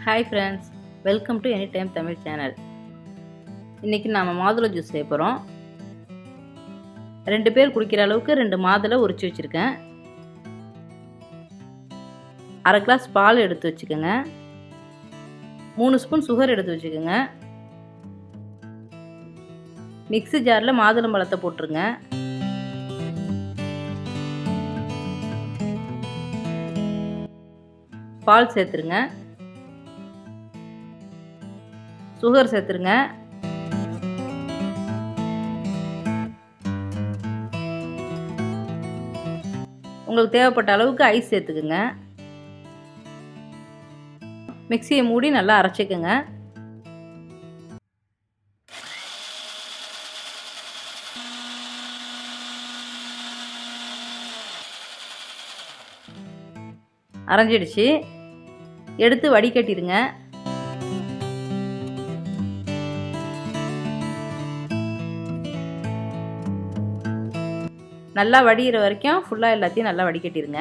Hi friends, welcome to any time Tamil channel. இன்றைக்கி நாம் மாதுளை ஜூஸ் செய்ய போகிறோம். 2 பேர் குடிக்கிற அளவுக்கு 2 மாதுளை உரித்து வச்சுருக்கேன். 1/2 கிளாஸ் பால் எடுத்து வச்சுக்கோங்க. 3 ஸ்பூன் சுகர் எடுத்து வச்சுக்கோங்க. மிக்ஸி ஜாரில் மாதுளம்பழத்தை போட்டுருங்க. பால் சேர்த்துருங்க. சுகர் சேர்த்துருங்க. உங்களுக்கு தேவைப்பட்ட அளவுக்கு ஐஸ் சேர்த்துக்குங்க. மிக்ஸியை மூடி நல்லா அரைச்சிக்கோங்க. அரைஞ்சிடுச்சு. எடுத்து வடிகட்டிடுங்க. நல்லா வடிகிற வரைக்கும் ஃபுல்லாக எல்லாத்தையும் நல்லா வடிகட்டிடுங்க.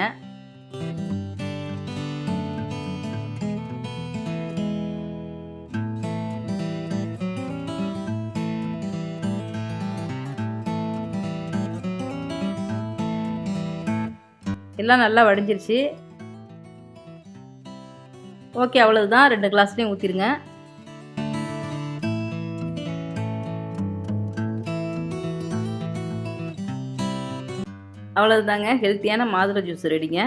எல்லாம் நல்லா வடிஞ்சிருச்சு. ஓகே, அவ்வளவுதான். 2 கிளாஸ்லையும் ஊற்றிடுங்க. அவ்வளவுதாங்க, ஹெல்த்தியான மாதுளை ஜூஸ் ரெடிங்க.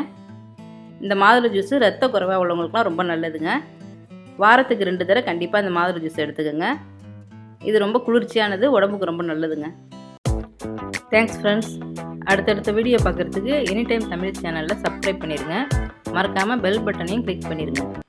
இந்த மாதுளை ஜூஸ் ரத்த குறைவாக உள்ளவங்களுக்குலாம் ரொம்ப நல்லதுங்க. வாரத்துக்கு 2 தடவை கண்டிப்பாக இந்த மாதுளை ஜூஸ் எடுத்துக்கோங்க. இது ரொம்ப குளிர்ச்சியானது, உடம்புக்கு ரொம்ப நல்லதுங்க. Thanks friends. அடுத்தடுத்த வீடியோ பார்க்குறதுக்கு எனி டைம் தமிழ் சேனலில் சப்ஸ்கிரைப் பண்ணிடுங்க. மறக்காமல் பெல் பட்டனையும் கிளிக் பண்ணிடுங்க.